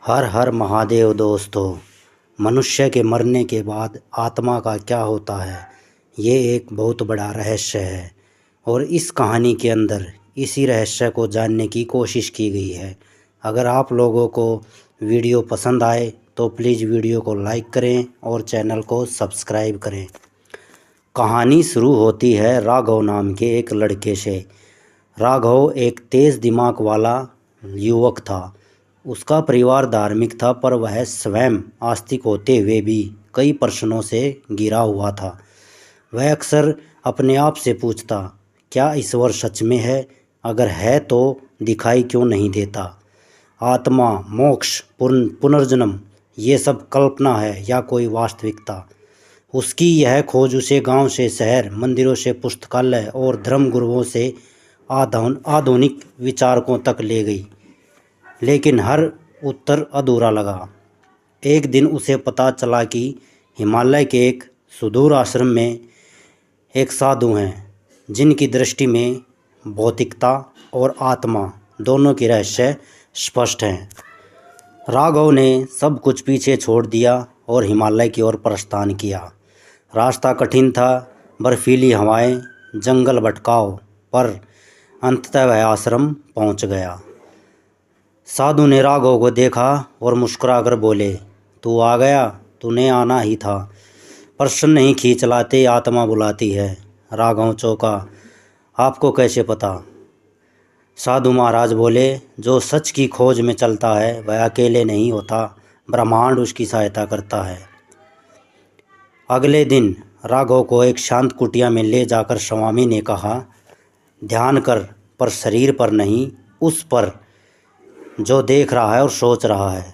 हर हर महादेव दोस्तों। मनुष्य के मरने के बाद आत्मा का क्या होता है, ये एक बहुत बड़ा रहस्य है और इस कहानी के अंदर इसी रहस्य को जानने की कोशिश की गई है। अगर आप लोगों को वीडियो पसंद आए तो प्लीज़ वीडियो को लाइक करें और चैनल को सब्सक्राइब करें। कहानी शुरू होती है राघव नाम के एक लड़के से। राघव एक तेज़ दिमाग वाला युवक था। उसका परिवार धार्मिक था, पर वह स्वयं आस्तिक होते हुए भी कई प्रश्नों से घिरा हुआ था। वह अक्सर अपने आप से पूछता, क्या ईश्वर सच में है? अगर है तो दिखाई क्यों नहीं देता? आत्मा, मोक्ष, पुनर्जन्म, ये सब कल्पना है या कोई वास्तविकता? उसकी यह खोज उसे गांव से शहर, मंदिरों से पुस्तकालय और धर्मगुरुओं से आधुनिक विचारकों तक ले गई, लेकिन हर उत्तर अधूरा लगा। एक दिन उसे पता चला कि हिमालय के एक सुदूर आश्रम में एक साधु हैं जिनकी दृष्टि में भौतिकता और आत्मा दोनों की रहस्य स्पष्ट हैं। राघव ने सब कुछ पीछे छोड़ दिया और हिमालय की ओर प्रस्थान किया। रास्ता कठिन था, बर्फीली हवाएं, जंगल भटकाव, पर अंततः वह आश्रम पहुंच गया। साधु ने राघव को देखा और मुस्कुराकर बोले, तू आ गया, तूने आना ही था। प्रश्न नहीं खींच लाते, आत्मा बुलाती है। राघव चौंका, आपको कैसे पता? साधु महाराज बोले, जो सच की खोज में चलता है वह अकेले नहीं होता, ब्रह्मांड उसकी सहायता करता है। अगले दिन राघव को एक शांत कुटिया में ले जाकर स्वामी ने कहा, ध्यान कर, पर शरीर पर नहीं, उस पर जो देख रहा है और सोच रहा है।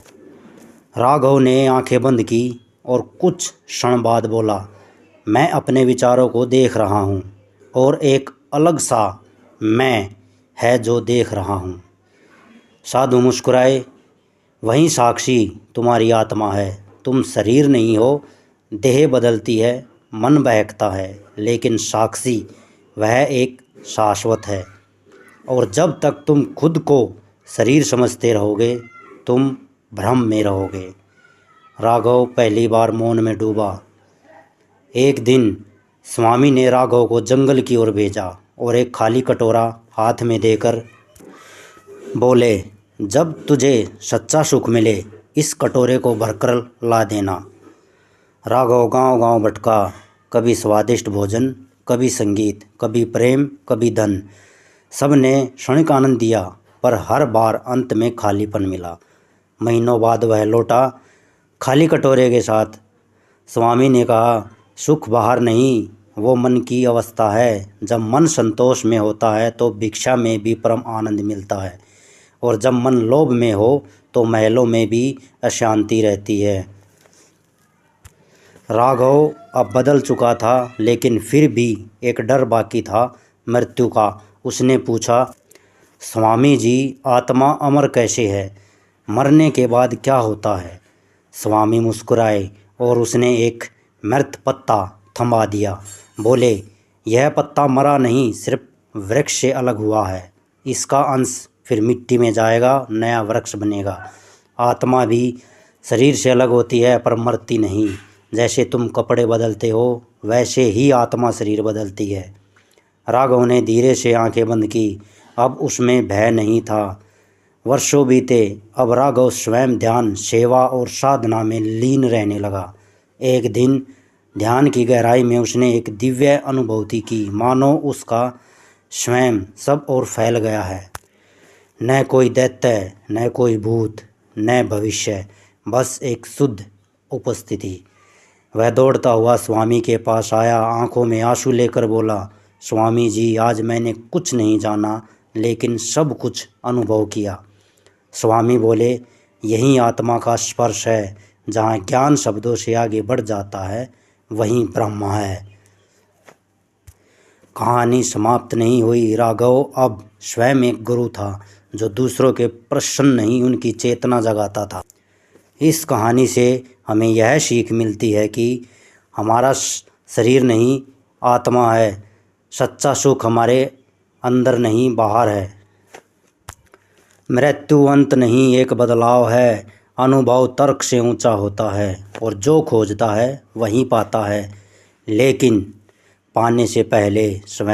राघव ने आंखें बंद की और कुछ क्षण बाद बोला, मैं अपने विचारों को देख रहा हूँ और एक अलग सा मैं है जो देख रहा हूँ। साधु मुस्कुराए, वही साक्षी तुम्हारी आत्मा है। तुम शरीर नहीं हो, देह बदलती है, मन बहकता है, लेकिन साक्षी वह एक शाश्वत है। और जब तक तुम खुद को शरीर समझते रहोगे तुम भ्रम में रहोगे। राघव पहली बार मौन में डूबा। एक दिन स्वामी ने राघव को जंगल की ओर भेजा और एक खाली कटोरा हाथ में देकर बोले, जब तुझे सच्चा सुख मिले इस कटोरे को भरकर ला देना। राघव गांव-गांव भटका, कभी स्वादिष्ट भोजन, कभी संगीत, कभी प्रेम, कभी धन। सब ने क्षणिक आनंद दिया, पर हर बार अंत में खालीपन मिला। महीनों बाद वह लौटा खाली कटोरे के साथ। स्वामी ने कहा, सुख बाहर नहीं, वो मन की अवस्था है। जब मन संतोष में होता है तो भिक्षा में भी परम आनंद मिलता है, और जब मन लोभ में हो तो महलों में भी अशांति रहती है। राघव अब बदल चुका था, लेकिन फिर भी एक डर बाकी था, मृत्यु का। उसने पूछा, स्वामी जी, आत्मा अमर कैसे है? मरने के बाद क्या होता है? स्वामी मुस्कुराए और उसने एक मृत पत्ता थमा दिया। बोले, यह पत्ता मरा नहीं, सिर्फ वृक्ष से अलग हुआ है। इसका अंश फिर मिट्टी में जाएगा, नया वृक्ष बनेगा। आत्मा भी शरीर से अलग होती है, पर मरती नहीं। जैसे तुम कपड़े बदलते हो वैसे ही आत्मा शरीर बदलती है। राघव ने धीरे से आंखें बंद की। अब उसमें भय नहीं था। वर्षों बीते, अब राघव स्वयं ध्यान, सेवा और साधना में लीन रहने लगा। एक दिन ध्यान की गहराई में उसने एक दिव्य अनुभूति की, मानो उसका स्वयं सब और फैल गया है। न कोई दैत्य, न कोई भूत, न भविष्य, बस एक शुद्ध उपस्थिति। वह दौड़ता हुआ स्वामी के पास आया, आंखों में आंसू लेकर बोला, स्वामी जी, आज मैंने कुछ नहीं जाना, लेकिन सब कुछ अनुभव किया। स्वामी बोले, यही आत्मा का स्पर्श है। जहाँ ज्ञान शब्दों से आगे बढ़ जाता है वहीं ब्रह्म है। कहानी समाप्त नहीं हुई। राघव अब स्वयं एक गुरु था, जो दूसरों के प्रश्न नहीं, उनकी चेतना जगाता था। इस कहानी से हमें यह सीख मिलती है कि हमारा शरीर नहीं, आत्मा है। सच्चा सुख हमारे अंदर नहीं, बाहर है। मृत्यु अंत नहीं, एक बदलाव है। अनुभव तर्क से ऊंचा होता है और जो खोजता है वही पाता है, लेकिन पाने से पहले स्वयं